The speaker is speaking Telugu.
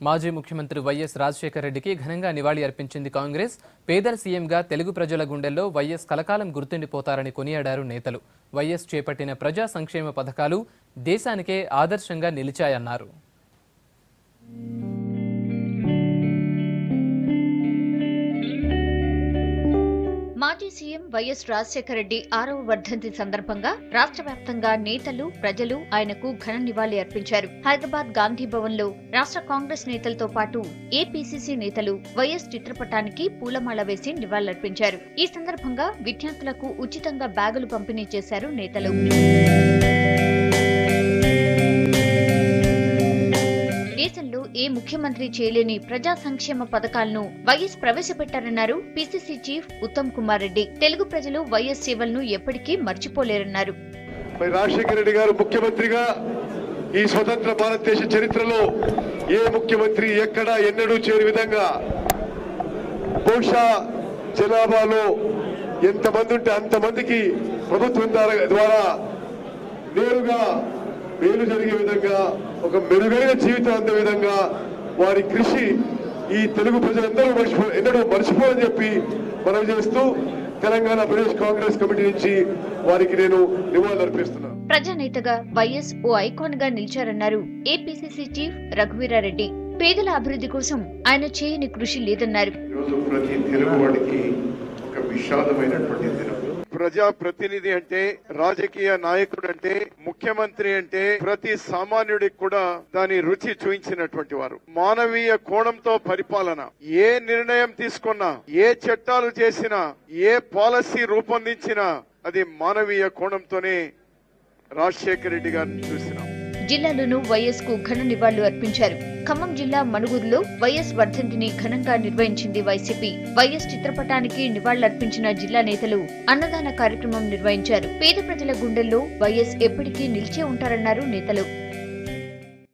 మాజీ ముఖ్యమంత్రి వైఎస్ రాజశేఖర రెడ్డికి ఘనంగా నివాళి అర్పించింది కాంగ్రెస్. పేదల సీఎంగా తెలుగు ప్రజల గుండెల్లో వైఎస్ కలకాలం గుర్తుండిపోతారని కొనియాడారు నేతలు. వైఎస్ చేపట్టిన ప్రజా సంక్షేమ పథకాలు దేశానికే ఆదర్శంగా నిలిచాయన్నారు. మాజీ సీఎం వైఎస్ రాజశేఖర రెడ్డి 6వ వర్ధంతి సందర్భంగా రాష్ట్ర వ్యాప్తంగా నేతలు, ప్రజలు ఆయనకు ఘన నివాళి అర్పించారు. హైదరాబాద్ గాంధీ భవన్ లో రాష్ట్ర కాంగ్రెస్ నేతలతో పాటు ఏపీసీసీ నేతలు వైఎస్ చిత్రపటానికి పూలమాల వేసి నివాళులర్పించారు. ఈ సందర్భంగా విద్యార్థులకు ఉచితంగా బ్యాగులు పంపిణీ చేశారు నేతలు. దేశంలో ఏ ముఖ్యమంత్రి చేయలేని ప్రజా సంక్షేమ పథకాలను వైఎస్ ప్రవేశపెట్టారన్నారు పీసీసీ చీఫ్ ఉత్తమ్ కుమార్ రెడ్డి. తెలుగు ప్రజలు వైఎస్ సేవలను ఎప్పటికీ మర్చిపోలేరన్నారు. రాజశేఖర రెడ్డి గారు ముఖ్యమంత్రిగా ఈ స్వతంత్ర భారతదేశ చరిత్రలో ఏ ముఖ్యమంత్రి ఎక్కడా ఎన్నడూ చేయని విధంగా బహుశా జనాభాలో ఎంతమంది ఉంటే అంతమందికి ప్రభుత్వం ద్వారా నేరుగా మేలు జరిగే విధంగా, ఒక మెరుగైన జీవితం అందే విధంగా వారి కృషి ఈ తెలుగు ప్రజలందరూ ఎన్నడూ మర్చిపోరని చెప్పి మనం చేస్తూ తెలంగాణ ప్రదేశ్ కాంగ్రెస్ కమిటీ నుంచి వారికి నేను నివాళులు అర్పిస్తున్నాను. ప్రజానేతగా వైఎస్ ఓ ఐకాన్ గా నిలిచారన్నారు ఏపీసీసీ చీఫ్ రఘువీరారెడ్డి. పేదల అభివృద్ధి కోసం ఆయన చేయని కృషి లేదన్నారు. ప్రతి తెలుగువాడికి ఒక విషాదమైనటువంటి దినం. ప్రజా ప్రతినిధి అంటే, రాజకీయ నాయకుడు అంటే, ముఖ్యమంత్రి అంటే ప్రతి సామాన్యుడికి కూడా దాని రుచి చూయించినటువంటి వారు. మానవీయ కోణంతో పరిపాలన, ఏ నిర్ణయం తీసుకున్నా, ఏ చట్టాలు చేసినా, ఏ పాలసీ రూపొందించినా అది మానవీయ కోణంతోనే రాజశేఖర రెడ్డి గారిని చూసినాం. జిల్లాలోనూ వైఎస్ కు ఘన నివాళులు అర్పించారు. ఖమ్మం జిల్లా మణుగూరులో వైఎస్ వర్ధంతిని ఘనంగా నిర్వహించింది వైసీపీ. వైఎస్ చిత్రపటానికి నివాళులర్పించిన జిల్లా నేతలు అన్నదాన కార్యక్రమం నిర్వహించారు. పేద ప్రజల గుండెల్లో వైఎస్ ఎప్పటికీ నిలిచే ఉంటారన్నారు నేతలు.